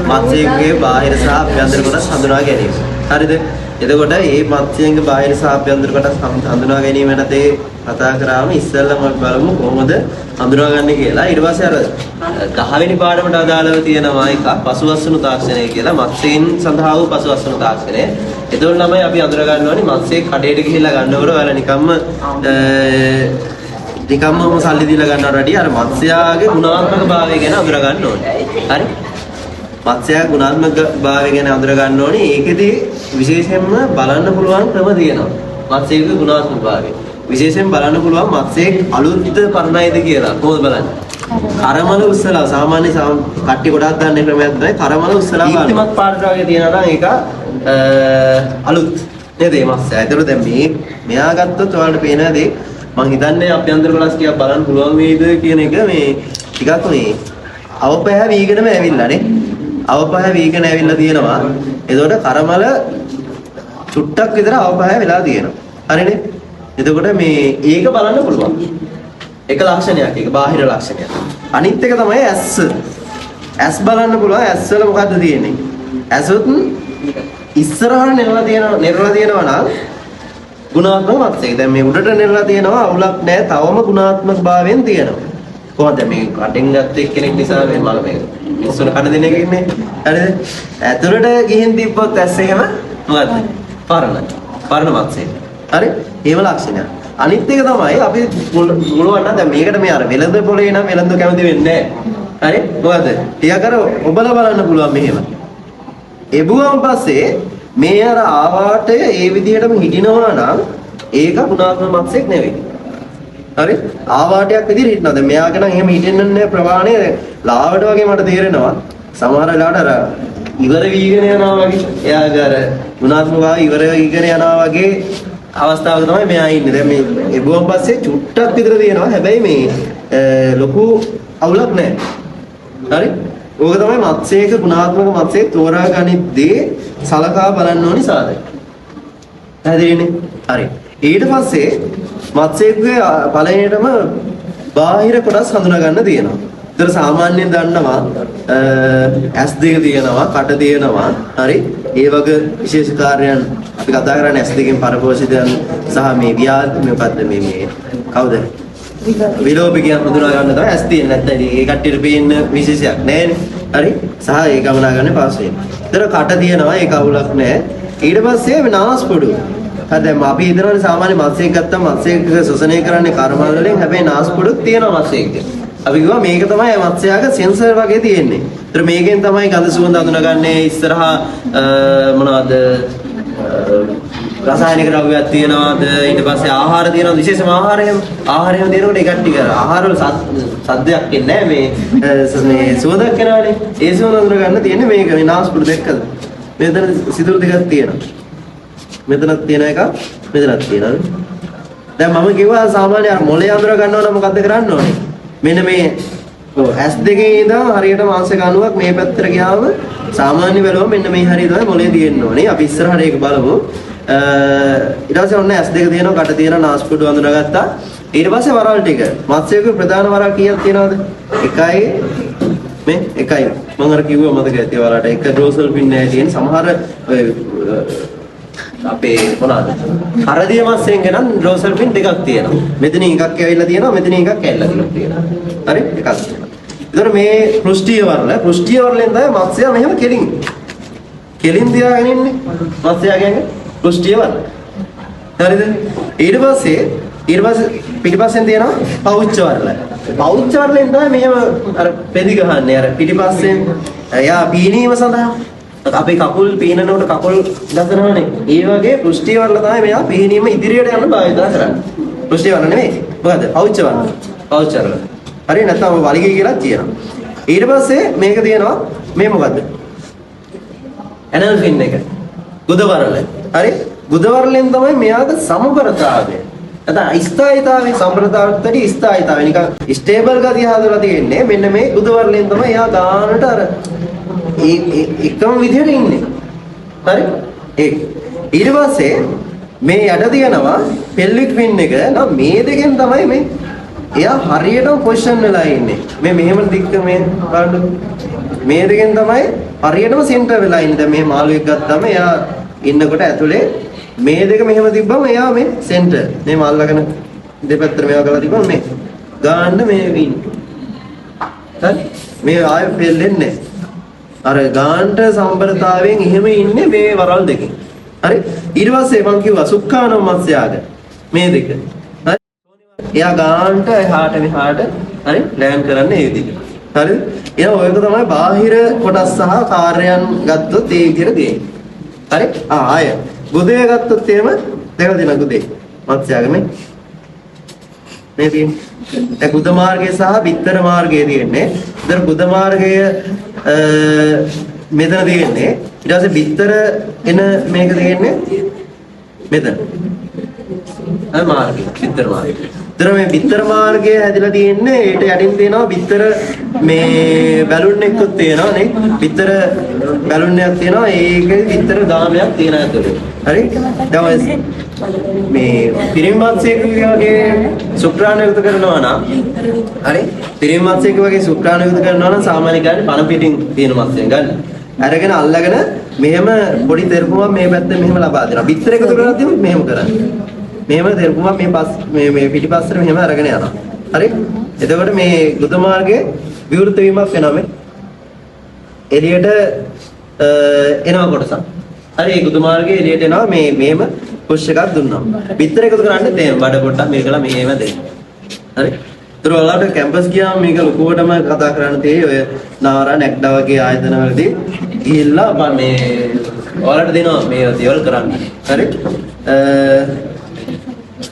මත්ස්‍යයේ බාහිර සහ අභ්‍යන්තර කොටස් හඳුනා ගැනීම. හරිද? එතකොට මේ මත්ස්‍යයේ බාහිර සහ අභ්‍යන්තර කොටස් හඳුනා ගැනීමට කතා කරාම ඉස්සෙල්ලම අපි බලමු කොහොමද හඳුනාගන්නේ කියලා. ඊට පස්සේ අර 10 වෙනි පාඩමට අදාළව තියෙනවා එක පසුවස්සනු තාක්ෂණය කියලා මත්ස්‍යයන් සඳහා වූ පසුවස්සනු තාක්ෂණය. එතකොට ළමයි අපි අඳුර ගන්න ඕනේ මත්ස්‍යයේ කඩේට ගිහිල්ලා ගන්නකොට ඔයාලා නිකම්ම සල්ලි දීලා ගන්නවට වඩා අර මත්ස්‍යයාගේ ගුණාත්මක භාවය ගැන අඳුර ගන්න ඕනේ. හරි? මත්ස්‍යයාගේ ගුණාත්මක භාවය ගැන අඳුර ගන්න ඕනේ. ඒකෙදි විශේෂයෙන්ම බලන්න පුළුවන් ක්‍රම තියෙනවා. මත්ස්‍යයේ ගුණාත්මක භාවය. විශේෂයෙන් බලන්න පුළුවන් මත්ස්‍යයේ අලුත්ද පරණයිද කියලා. කොහොමද බලන්නේ? කරමල උස්සලා සාමාන්‍ය කට්ටි ගොඩක් ගන්න ක්‍රමයක් තමයි කරමල උස්සලා බලන්න. ඉක්මත් පාට වගේ තියෙනවා නම් ඒක අලුත් නේද මේ මත්ස්‍යය. ඒතර දැන් මෙයා ගත්තොත් ඔයාලට පේනවා දේ මම හිතන්නේ අභ්‍යන්තර කොටස් ටිකක් බලන්න පුළුවන් වේද කියන එක මේ ටිකක් මේ අවපහ වීගෙනම ඇවිල්ලා නේ. අවපහ වීගෙන ඇවිල්ලා තියෙනවා. එතකොට කරමල චුට්ටක් විතර අවපහ වෙලා තියෙනවා. හරිනේ? එතකොට මේ ඒක බලන්න පුළුවන්. එක ලක්ෂණයක්, ඒක බාහිර ලක්ෂණයක්. අනිත් එක තමයි ඇස්. ඇස් බලන්න පුළුවන්. ඇස් වල මොකද්ද තියෙන්නේ? ඇසොත් ඉස්සරහට නෙරලා තියෙනවා නම් ගුණාත්මක මත්ස්‍යයක්. දැන් මේ උඩට නෙරලා තියෙනවා අවුලක් නැහැ. තවම ගුණාත්මක භාවයෙන් තියෙනවා. කොහොමද මේ කටින් ගත්ත එක්කෙනෙක් නිසා මේ මල මේ මිනිස්සුන්ට කන දෙන එක ඉන්නේ. හරිද? ඇතුළට ගිහින් තිබ්බොත් ඇස් එහෙම මොකද්ද? පරණ මත්ස්‍යයක්. හරි? ඒව ලක්ෂණයක්. අනිත් එක තමයි අපි පුළුවන් නම් දැන් මේකට මේ අර වෙළඳ පොලේ නම් වෙළඳ කැමති වෙන්නේ නැහැ. හරි? මොකද? ටිකක් අර ඔබලා බලන්න පුළුවන් මෙහෙම. එබුවම පස්සේ මේ අර ආවාට ඒ විදිහටම හිටිනවා නම් ඒක ගුණාත්මක මත්ස්‍යයක් නෙවෙයි. හරි? ආවාටයක් විදිහට හිටිනවා. දැන් මෙයාගේ නම් එහෙම හිටින්න නැහැ ප්‍රමාණය ලාවට වගේ මට තේරෙනවා. සමහර වෙලාවට අර ඉවර වීගෙන යනවා වගේ. එයාගේ අර ගුණාත්මකව ඉවර වීගෙන යනවා වගේ අවස්ථාවක තමයි මෙයා ඉන්නේ. දැන් මේ එබුවම පස්සේ චුට්ටක් විතර තියෙනවා. හැබැයි මේ ලොකු අවුලක් නැහැ. හරි? ඕක තමයි මත්ස්‍යයක ගුණාත්මක මත්ස්‍යය තෝරා ගනිද්දී සලකා බලන්න ඕනි සාධක. පැහැදිලිනේ? හරි. ඊට පස්සේ මත්ස්‍යයේ පළවෙනිටම බාහිර කොටස් හඳුනා ගන්න තියෙනවා. ඒතර සාමාන්‍යයෙන් දන්නවා ඇස් දෙක තියෙනවා, කට තියෙනවා. හරි? ඒ වගේ විශේෂ කාර්යයන් අපි කතා කරන්නේ ඇස් දෙකෙන් පරපෝෂිතයන් සහ මේ මොකද්ද මේ කවුද? විලෝපිකයන් හඳුනා ගන්න තමයි ඇස් තියෙන්නේ. නැත්නම් ඒ කට්ටියට පේන්න විශේෂයක් නැහැනේ. හරි? සහ ඒ ගමනා ගන්න පාස් වෙනවා. ඒතර කට තියෙනවා, ඒක අවුලක් නැහැ. ඊට පස්සේ නාස්පුඩු. හරි දැන් අපි හිතනවානේ සාමාන්‍ය මත්ස්‍යයක් ගත්තම මත්ස්‍යයක ශෝෂණය කරන්නේ කර්මල් වලින්. හැබැයි නාස්පුඩුත් තියෙනවා මත්ස්‍යයක. අපි කිව්වා මේක තමයි මත්ස්‍යයාගේ සෙන්සර් වගේ තියෙන්නේ. ඒතර මේකෙන් තමයි ගඳ සුවඳ හඳුනාගන්නේ. ඉස්සරහා මොනවද රසායනික ද්‍රව්‍යයක් තියෙනවාද, ඊට පස්සේ ආහාර තියෙනවා, විශේෂම ආහාරයම තියෙනකොට ඒකට ටික ආහාර වල සද්දයක් එන්නේ නැහැ. මේ සුවඳක් එනවානේ. ඒ සුවඳ හඳුනා ගන්න තියෙන්නේ මේක. මේ නාස්පුඩු දෙකද? මෙතන සිදුරු දෙකක් තියෙනවා. මෙතනක් තියෙන එක, මෙතනක් තියෙනවා. දැන් මම කිව්වා සාමාන්‍ය මොලේ අඳුර ගන්නව නම් මොකද්ද කරන්න ඕනේ? මෙන්න මේ ඇස් දෙකේ ඉඳන් හරියට මාංශ කණුවක් මේ පැත්තට ගියාම සාමාන්‍ය බැලුවම මෙන්න මේ හරිය තමයි මොලේ තියෙන්න ඕනේ. අපි ඉස්සරහට ඒක බලමු. ඊට පස්සේ ඔන්න ඇස් දෙක තියෙනවා, කට තියෙනවා, නාස්පුඩු අඳුරගත්තා. ඊට පස්සේ වරල් ටික. මත්ස්‍යයේ ප්‍රධාන වරල් කීයක් තියෙනවද? එකයි මේ එකයි. මම අර කිව්වා මතක ඇති ඔයාලට. එක ඩ්‍රෝසල් පින් නැහැ තියෙන. සමහර අපේ මොනවාද? හරදිය මත්ස්‍යයෙන් ගෙනන් ඩ්‍රෝසල් පින් දෙකක් තියෙනවා. මෙතන එකක් ඇවිල්ලා තියෙනවා, මෙතන එකක් ඇවිල්ලා තියෙනවා. හරි? එකක් තියෙනවා. ඒතර මේ පෘෂ්ඨීය වර්ලෙන් තමයි මත්ස්‍යයා මෙහෙම කෙලින් තියාගෙන ඉන්නේ. මත්ස්‍යයා කියන්නේ පෘෂ්ඨීය වර්ල. හරිද? ඊට පස්සේ පිටිපස්සෙන් තියෙනවා පෞච්ච වර්ල. පෞච්ච වර්ලෙන් තමයි මෙහෙම අර පෙදි ගහන්නේ. අර පිටිපස්සෙන් එයා පීනීම සඳහා අපේ කකුල් පීනනකොට කකුල් දසනවනේ. ඒ වගේ පෘෂ්ඨීය වර්ල තමයි මෙයා පීනීම ඉදිරියට යන්න භාවිත කරන්නේ. පෘෂ්ඨීය වර්ල නෙමෙයි. මොකද? පෞච්ච වර්ල. හරි නැත්නම් වලිගය කියලා කියනවා. ඊට පස්සේ මේක තියෙනවා මේ මොකද්ද? ඇනල් ෆින් එක. ගුද වර්ල. හරි? ගුද වර්ලෙන් තමයි මෙයාගේ සමබරතාවය. නැත්නම් ස්ථායීතාවයේ සම්ප්‍රදායත්වයේ ස්ථායීතාවය නිකන් ස්ටේබල් ගතිය හදලා තියෙන්නේ. මෙන්න මේ ගුද වර්ලෙන් තමයි එයා ගානට අර එකම විදිහට ඉන්නේ. හරි? ඊට පස්සේ මේ යට තියෙනවා පෙල්වික් ෆින් එක. නම් මේ දෙකෙන් තමයි මේ එයා හරියටම පොසිෂන් වෙලා ඉන්නේ. මේ මෙහෙම දික්ක මේ බලන්න. මේ දෙකෙන් තමයි හරියටම සෙන්ටර් වෙලා ඉන්නේ. දැන් මේ මාළුවෙක් ගත්තාම එයා ඉන්නකොට ඇතුලේ මේ දෙක මෙහෙම තිබ්බම එයා මේ සෙන්ටර්. මේ මල්ලගෙන දෙපැත්තට මේවා කරලා තිබ්බම මේ ගාන්න මේ ඉන්නේ. හරි? මේ ආයෙ පෙල්ලෙන්නේ අර ගාන්ට සම්බරතාවයෙන් එහෙම ඉන්නේ මේ වරල් දෙකේ. හරි? ඊට පස්සේ මම කිව්වා සුක්ඛානෝ මත්ස්‍යාග මේ දෙක. හරි? එයා ගාන්ට එහාට මෙහාට හරි ලෑන් කරන්නේ ඒ විදිහට. හරිද? එහෙනම් ඔයක තමයි බාහිර කොටස් සහ කාර්යයන් ගත්තොත් ඒ විදිහට දෙන්නේ. හරි? ආය. ගුදේ ගත්තොත් එහෙම දෙක දෙන ගුදේ. මත්ස්‍යාග මේ තියෙන්නේ. ඒ බුද්ධ මාර්ගය සහ බිත්තර මාර්ගය තියෙන්නේ. ඉතින් බුද්ධ මාර්ගය මෙතන තියෙන්නේ. ඊට පස්සේ බිත්තර එන මේක තියෙන්නේ මෙතන. අර මාර්ගය බිත්තර මාර්ගය. ඉතින් මේ බිත්තර මාර්ගය හැදිලා තියෙන්නේ ඊට යටින් තියෙනවා බිත්තර මේ බැලුන් එකකුත් තියෙනවා නේ. බිත්තර බැලුන් එකක් තියෙනවා. ඒකේ බිත්තර ගාමයක් තියෙනවා ඇතුලේ. හරි? දැන් මේ පිරිමත්සේක වගේ සුක්‍රාණයුක්ත කරනවා නම් හරි පිරිමත්සේක වගේ සුක්‍රාණයුක්ත කරනවා නම් සාමාන්‍ය ගන්න පණ පිටින් තියෙන මත්ස්‍යයෙන් ගන්න. අරගෙන අල්ලගෙන මෙහෙම පොඩි තෙරපුමක් මේ පැත්තේ මෙහෙම ලබා දෙනවා. බිත්තර එකතු කරලා මෙහෙම කරන්නේ. මෙහෙම තෙරපුමක් මේ පිටිපස්සට මෙහෙම අරගෙන යනවා. හරි? එතකොට මේ බුද්ධ මාර්ගයේ විවෘත වීමක් වෙනවා මේ. එළියට එනවා කොටසක්. හරි ඒ බුද්ධ මාර්ගයේ එළියට එනවා මේ මෙහෙම පුෂ් එකක් දුන්නා. බිත්තර එකතු කරන්නේ තේම බඩ පොට්ටක් මේකලා මෙහෙම දෙන්න. හරි? ඒතර ඔයාලට කැම්පස් ගියාම මේක ලොකුවටම කතා කරන්න තියෙයි ඔය නාරා නැක්ඩා වගේ ආයතන වලදී ගිහිල්ලා මේ ඔයාලට දෙනවා මේ දේවල් කරන්න. හරි?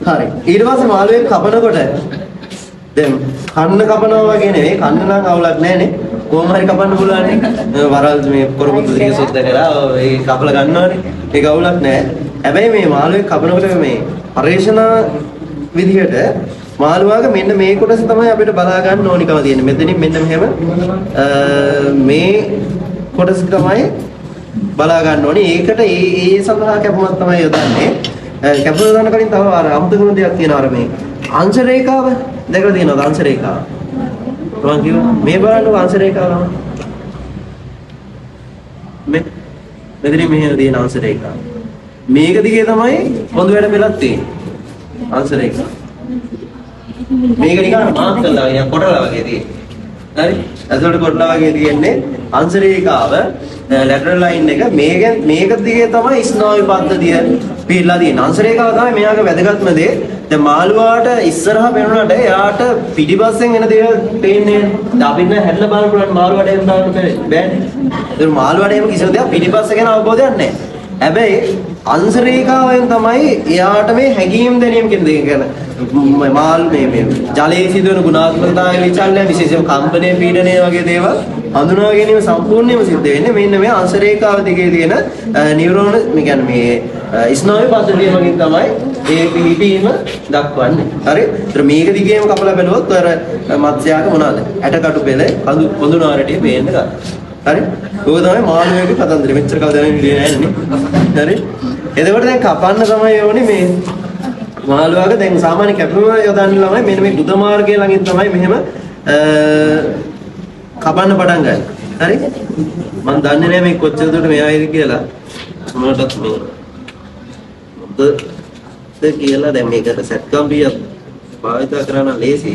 හරි. ඊට පස්සේ මාළුවෙක් කපනකොට දැන් කන්න කපනවා වගේ නෙවෙයි කන්න නම් අවුලක් නැහැනේ. කොහොම හරි කපන්න පුළුවන් නේ. වරල් මේ කොරමුතු ටික සුද්ධ කරලා ඒ කපලා ගන්නවනේ. ඒක අවුලක් නැහැ. හැබැයි මේ මාළුවෙක් කපනකොට මේ පරිශන විදිහට මාළුවාගේ මෙන්න මේ කොටස තමයි අපිට බලා ගන්න ඕනිකම තියෙන්නේ. මෙතනින් මෙන්න මෙහෙම මේ කොටස තමයි බලා ගන්න ඕනේ. ඒකට ඒ සඳහා කැපුමක් තමයි යොදන්නේ. කැපුම දාන්න කලින් තව අර අමුතුම දෙයක් තියෙනවා අර මේ අංශ රේඛාව දැකලා තියෙනවද අංශ රේඛාව? මම කිව්වා මේ බලන්න අංශ රේඛාව. මෙතනින් මෙහෙම තියෙන අංශ රේඛාව. මේක දිගේ තමයි පොදු වැඩ පෙළක් තියෙන්නේ. අංශ රේඛාව. මේක නිකන් මාක් කරලා වගේ කොටලා වගේ තියෙන්නේ. හරි? ඇතුළට කොටලා වගේ තියෙන්නේ අංශ රේඛාව ලැටරල් ලයින් එක මේක දිගේ තමයි ස්නායු පද්ධතිය පිළිලා තියෙන්නේ. අංශ රේඛාව තමයි මෙයාගේ වැදගත්ම දේ. දැන් මාළුවාට ඉස්සරහා පෙනුනට එයාට පිටිපස්සෙන් එන දේවල් පේන්නේ නැහැ. අපිට හැදලා බලන්න පුළුවන් මාළුවාට එහෙම දාන්න බෑනේ. ඒක මාළුවාට එහෙම කිසිම දෙයක් පිටිපස්ස ගැන අවබෝධයක් නැහැ. හැබැයි අංශ රේඛාවෙන් තමයි එයාට මේ හැඟීම් දැනීම කියන දේ ගැන මේ ජලයේ සිදුවන ගුණාත්මකතාවය විචල්ය විශේෂයෙන්ම කම්පනය පීඩනය වගේ දේවල් හඳුනා ගැනීම සම්පූර්ණයෙන්ම සිද්ධ වෙන්නේ මෙන්න මේ අංශ රේඛාව දිගේ තියෙන නියුරෝන මේ කියන්නේ මේ ස්නායු පද්ධතිය වලින් තමයි ඒ පිහිටීම දක්වන්නේ. හරි? ඒතර මේක දිගේම කපලා බැලුවොත් අර මත්ස්‍යයාගේ මොනවාද? ඇටකටු පෙළ පොඳු නාරටිය පේන්න ගන්නවා. හරි? ඕක තමයි මාළුවෙගේ කතන්දරය. මෙච්චර කවදාවත් විදියේ නැහැ නේ. හරි? එතකොට දැන් කපන්න තමයි ඕනේ මේ මාළුවාගේ දැන් සාමාන්‍ය කැපුම යොදන්නේ ළමයි මෙන්න මේ බුද්ධ මාර්ගය ළඟින් තමයි මෙහෙම කපන්න පටන් ගන්න. හරි? මම දන්නේ නැහැ මේ කොච්චර දුරට මේ ආයේද කියලා. මොනටත් මේ මොකද කියලා දැන් මේකට සෙට් කම්පිය භාවිත කරන්න ලේසි.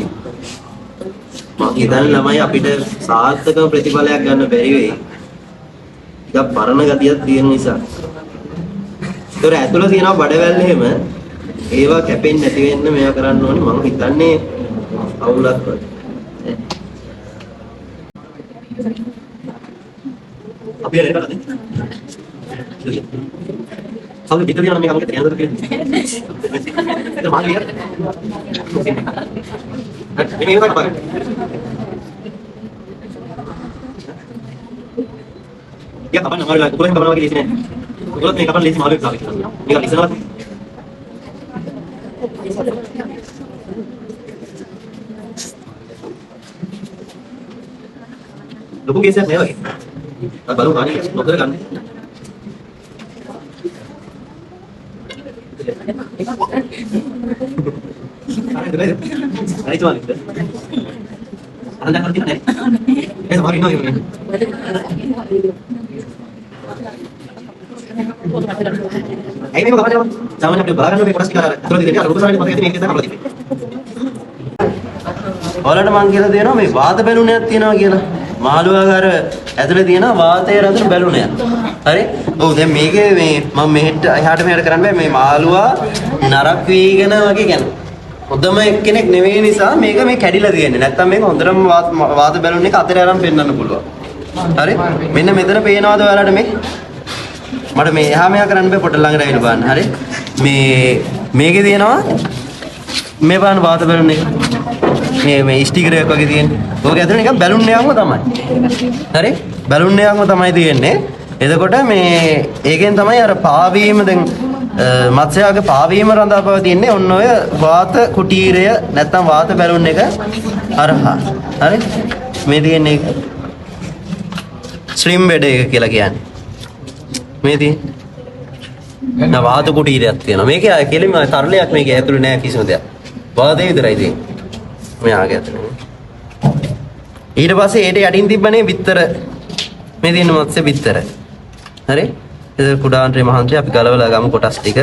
මම හිතන්නේ ළමයි අපිට සාර්ථක ප්‍රතිඵලයක් ගන්න බැරි වෙයි. ටිකක් පරණ ගතියක් තියෙන නිසා. ඒතර ඇතුළ තියෙනවා බඩවැල් එහෙම ඒවා කැපෙන්නේ නැති වෙන්න මෙයා කරන්න ඕනේ මම හිතන්නේ අවුලක් වගේ. අපි හරි කරලා දෙන්න. සල්ලි පිටට යන මේක අපිට යන්නද කියලා. ඒක මාළු වියර. මේක එකක් බලන්න. යා කපන්න මාළු ලා කොහෙන් කපනවා කියලා ඉන්නේ. කොහොමද මේ කපන්න ලේසි මාළුවෙක් ආවේ කියලා. මේක ඉස්සරහට ලොකු කේසයක් නෑ වගේ. අර බලමු කාණි නොකර ගන්න. අර ඉතවල. අර දැන් කරන්නේ නැහැ. ඒක මාරු ඉන්නවා. ඇයි මේක බලන්න සාමාන්‍ය අපිට බලා ගන්න මේ කොටස් ටික අර අතන දෙන්නේ අර රූප සාරේ මතකයේ මේක තමයි අපල තිබෙන්නේ. ඔයාලට මං කියලා දෙනවා මේ වාත බැලුනයක් තියෙනවා කියලා. මාළුවාගාර ඇතුලේ තියෙන වාතය රඳන බැලුනයක්. හරි? ඔව් දැන් මේකේ මේ මම මෙහෙට එහාට මෙහාට කරන්න බෑ මේ මාළුවා නරක් වීගෙන වගේ කියන්නේ. හොඳම එක්කෙනෙක් නෙවෙයි නිසා මේක මේ කැඩිලා තියෙන්නේ. නැත්තම් මේක හොඳටම වාත බැලුන එක අතරේ අරන් පෙන්නන්න පුළුවන්. හරි? මෙන්න මෙතන පේනවද ඔයාලට මේ? මට මේ එහා මෙහා කරන්න බෑ පොඩ ළඟට ඇවිල්ලා බලන්න. හරි? මේකේ තියෙනවා මේ බලන්න වාත බැලුන එක. මේ ස්ටිකර් එකක් වගේ තියෙන්නේ. ඕක ඇතුලේ නිකන් බැලුන් එකක්ම තමයි. හරි? බැලුන් එකක්ම තමයි තියෙන්නේ. එතකොට මේ ඒකෙන් තමයි අර පාවීම දැන් මත්ස්‍යයාගේ පාවීම රඳා පවතින්නේ ඔන්න ඔය වාත කුටීරය නැත්නම් වාත බැලුන් එක හරහා. හරි? මේ තියෙන්නේ ස්ට්‍රීම් බෙඩ් එක කියලා කියන්නේ. මේ තියෙන්නේ වාත කුටීරයක් තියෙනවා. මේකේ කෙලින්ම තරලයක් මේකේ ඇතුලේ නෑ කිසිම දෙයක්. වාතය විතරයි තියෙන්නේ. මෙයාගේ ඇතුලේ. ඊට පස්සේ ඒට යටින් තිබ්බනේ බිත්තර. මේ තියෙන මත්ස්‍ය බිත්තර. හරි? ඒක කුඩාන්ත්‍රේ මහන්ත්‍රේ අපි ගලවලා ගමු කොටස් ටික.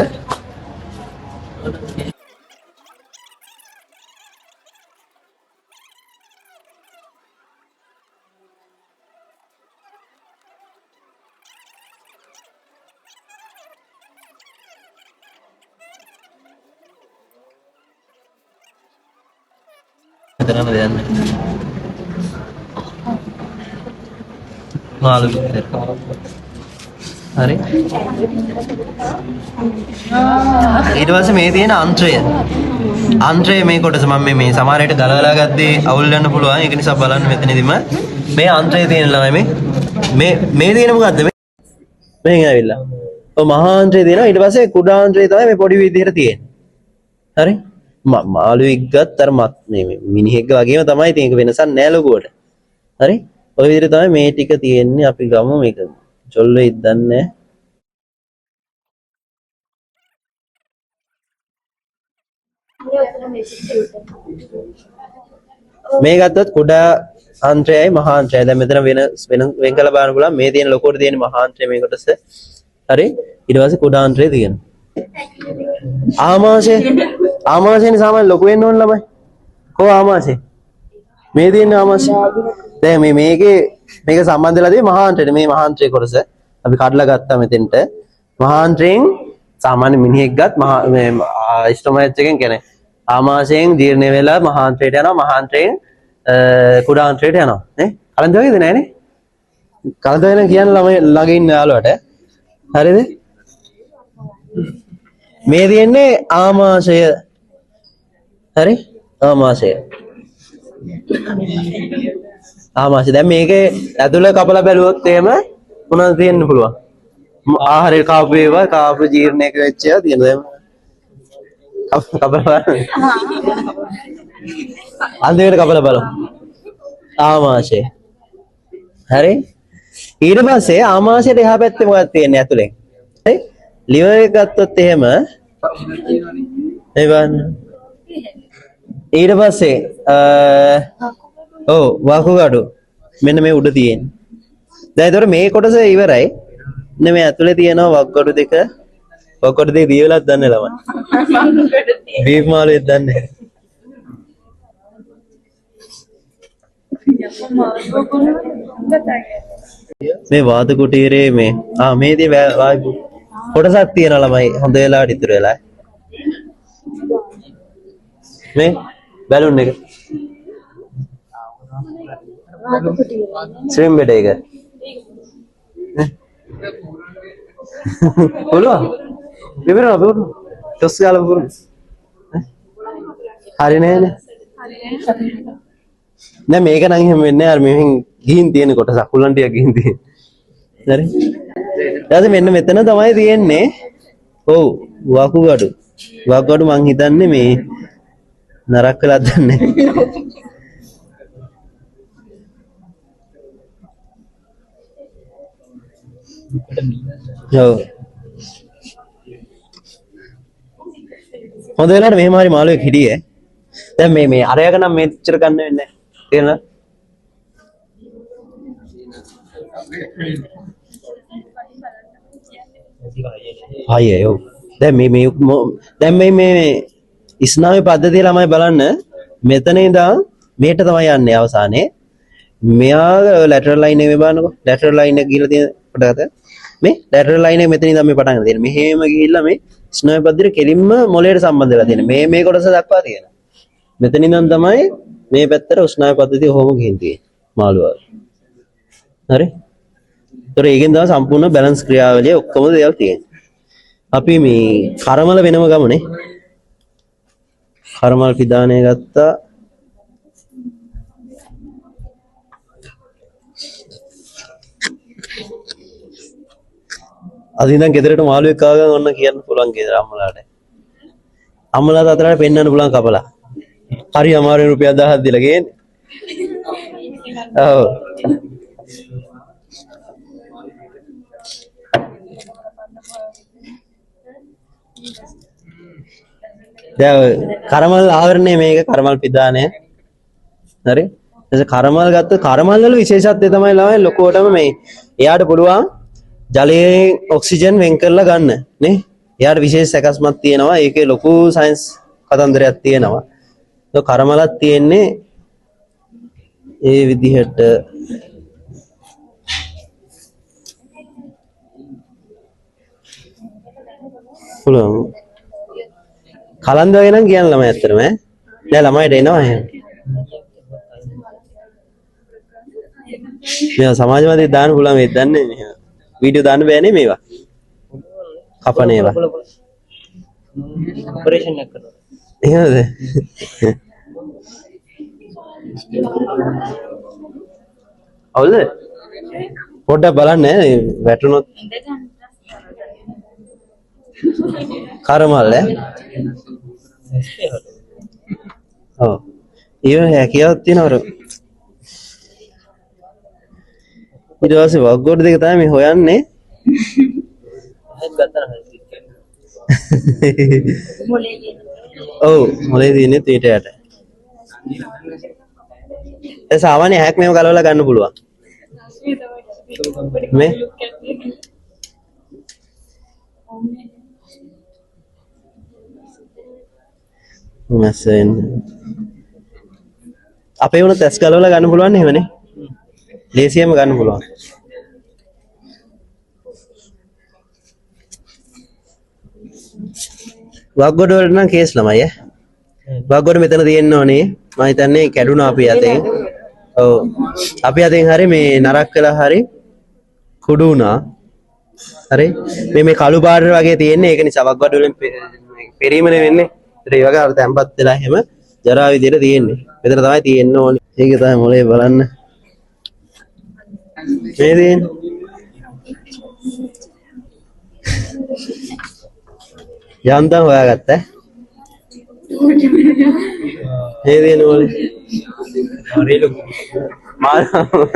මෙතනම දෙන්න. මාළු බිත්තර. හරි ඊට පස්සේ මේ තියෙන අන්ත්‍රය මේ කොටස මම මේ සමහරයට ගලවලා ගත්තේ අවුල් වෙන්න පුළුවන් ඒක නිසා බලන්න මෙතනදිම මේ අන්ත්‍රය තියෙන ළමයි මේ තියෙන මොකද්ද මේක ඇවිල්ලා ඔය මහා අන්ත්‍රය තියෙනවා ඊට පස්සේ කුඩා අන්ත්‍රය තමයි මේ පොඩි විදිහට තියෙන්නේ හරි මාළුවෙක් ගත්ත අර මේ මිනිහෙක් වගේම තමයි තියෙන්නේ වෙනසක් නෑ ලොකුවට හරි ඔය විදිහට තමයි මේ ටික තියෙන්නේ අපි ගමු මේක ජොල්ලේ ඉදන්නේ මේ ගත්තොත් කුඩා අන්ත්‍රයයි මහා අන්ත්‍රයයි දැන් මෙතන වෙන කළ බලන්න පුළුවන් මේ තියෙන ලොකුවට තියෙන මහා අන්ත්‍රය මේ කොටස හරි ඊට පස්සේ කුඩා අන්ත්‍රය තියෙනවා ආමාශයනේ සාමාන්‍ය ලොකු වෙන්න ඕන ළමයි කොහොම ආමාශය මේ තියෙන ආමාශය දැන් මේක සම්බන්ධ වෙලා තියෙන්නේ මහා අන්ත්‍රයට මේ මහා අන්ත්‍රයේ කොටස අපි කඩලා ගත්තා මෙතෙන්ට මහා අන්ත්‍රයෙන් සාමාන්‍ය මිනිහෙක් ගත් මහා මේ ස්ටොමච් එකෙන් කියන්නේ ආමාශයෙන් ජීර්ණ වෙලා මහා අන්ත්‍රයට යනවා මහා අන්ත්‍රයෙන් කුඩා අන්ත්‍රයට යනවා නේ කලන්ත වගේද නෑනේ කලන්ත වෙන කියන ළමයි ළඟ ඉන්න යාළුවට හරිද මේ තියෙන්නේ ආමාශය හරි ආමාශය දැන් මේකේ ඇතුළේ කපලා බැලුවොත් එහෙම මොනවද තියෙන්න පුළුවන් ආහාරය කාපු ඒවා කාපු ජීර්ණයක වෙච්ච ඒවා තියෙනවා කපලා බලන්න අන්තිමට කපලා බලමු ආමාශය හරි ඊට පස්සේ ආමාශයට එහා පැත්තේ මොකක්ද තියෙන්නේ ඇතුලේ හරි liver එක ගත්තොත් එහෙම එවන් ඊට පස්සේ ඔව් වකුගඩු මෙන්න මේ උඩ තියෙන්නේ දැන් ඒතකොට මේ කොටස ඉවරයි නේ මේ ඇතුලේ තියෙනවා වකුගඩු දෙක දීවලක් දන්නේ ළමයි බීෆ් මාළුවෙක් දන්නේ මේ වාත කුටීරේ මේ දී වායු කොටසක් තියෙනවා ළමයි හොඳ වෙලාවට ඉතුරු වෙලා මේ බැලුන් එක ස්විම් බෙඩ එක පුළුවන් විවරණ පුළුවන් ටොස් ගාලා පුළුවන් හරි නෑනේ නෑ මේක නම් එහෙම වෙන්නේ අර මෙහෙන් ගිහින් තියෙන කොටස අකුලන් ටික ගිහින් තියෙන හරි ඊට මෙන්න මෙතන තමයි තියෙන්නේ ඔව් වකුගඩු මං හිතන්නේ මේ නරක් වෙලා දන්නේ ඔව් හොඳ වෙලාවට මෙහෙම හරි මාළුවෙක් හිටියේ දැන් මේ අරයක නම් මෙච්චර ගන්න වෙන්නේ නැහැ තේරෙනවද අයියෝ දැන් දැන් මේ ඉස්ලාමයේ පද්ධතිය ළමයි බලන්න මෙතන ඉඳන් මෙහෙට තමයි යන්නේ අවසානයේ මෙයා ලැටරල් ලයින් එක මේ බලන්නකෝ ලැටරල් ලයින් එක ගිහලා තියෙන කොටකට මේ ලැටරල් ලයින් එක මෙතන ඉඳන් මේ පටන් ගන්න තියෙන මෙහෙම ගිහිල්ලා මේ ඉස්ලාමයේ පද්ධතිය කෙලින්ම මොළයට සම්බන්ධ වෙලා තියෙන මේ කොටස දක්වා තියෙන මෙතන ඉඳන් තමයි මේ පැත්තට උස්නාය පද්ධතිය කොහොම ගිහින් තියෙන්නේ මාළුවා හරි ඒතර ඒකෙන් තමයි සම්පූර්ණ බැලන්ස් ක්‍රියාවලිය ඔක්කොම දේවල් තියෙන්නේ අපි මේ කරමල වෙනම ගමනේ කරමල් පිදානය ගත්තා අද ඉඳන් ගෙදරට මාළුවෙක් ආවම ඔන්න කියන්න පුළුවන් ගෙදර අම්මලාට අම්මලාට අතරට පෙන්වන්න පුළුවන් කපලා හරි අමාරුවෙන් රුපියල් 1000ක් දීලා ගේන්නේ ඔව් දැන් කරමල් ආවරණය මේක කරමල් පිදානය හරි එතකොට කරමල් ගත්ත කරමල් වල විශේෂත්වය තමයි ළමයි ලොකුවටම මේ එයාට පුළුවන් ජලයේ ඔක්සිජන් වෙන් කරලා ගන්න නේ එයාට විශේෂ සැකස්මක් තියෙනවා ඒකේ ලොකු සයන්ස් කතන්දරයක් තියෙනවා ඒක කරමලක් තියෙන්නේ ඒ විදිහට පුළුවන් කලන්ද වගේ නම් කියන්න ළමයි ඇත්තටම ඈ දැන් ළමයිට එනවා එහෙනම් මෙයා සමාජ මාධ්‍යයේ දාන්න පුළුවන් වෙද්ද දන්නේ නැහැ වීඩියෝ දාන්න බෑනේ මේවා කපන ඒවා ඔපරේෂන් එක කරනවා එහෙමද අවුල්ද පොඩ්ඩක් බලන්න වැටුනොත් කරමල් ඈ ඔව් ඊව හැකියාවක් තියෙනවර ඊට පස්සේ වග්ගොඩ දෙක තමයි මේ හොයන්නේ ඔව් මොලේ තියෙන්නේ ඊට යට ඒ සාමාන්‍ය හැක් මේව ගලවලා ගන්න පුළුවන් මේ මැසෙන් අපේ වුණ තැස් ගලවලා ගන්න පුළුවන් එහෙමනේ ලේසියෙන්ම ගන්න පුළුවන් වග්ගොඩ වලට නම් කේස් ළමයි ඈ වග්ගොඩ මෙතන තියෙන්න ඕනේ මම හිතන්නේ කැඩුනා අපි අතෙන් ඔව් අපි අතෙන් හරි මේ නරක් වෙලා හරි කුඩු වුණා හරි මේ කළු පාට වගේ තියෙන්නේ ඒක නිසා වග්ගොඩ වලින් පෙරීමනේ වෙන්නේ ඒ වගේ අර තැම්පත් වෙලා එහෙම ජරා විදියට තියෙන්නේ මෙතන තමයි තියෙන්න ඕනේ ඒක තමයි මොලේ බලන්න මේ තියෙන්නේ යන්තම් හොයාගත්තා මේ තියෙන මොලේ හරි ලොකු මාළුවා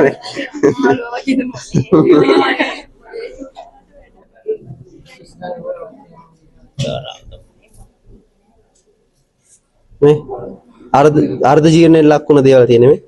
මේ අර්ධ ජීර්ණයෙන් ලක් වුණ දේවල් තියෙන මේ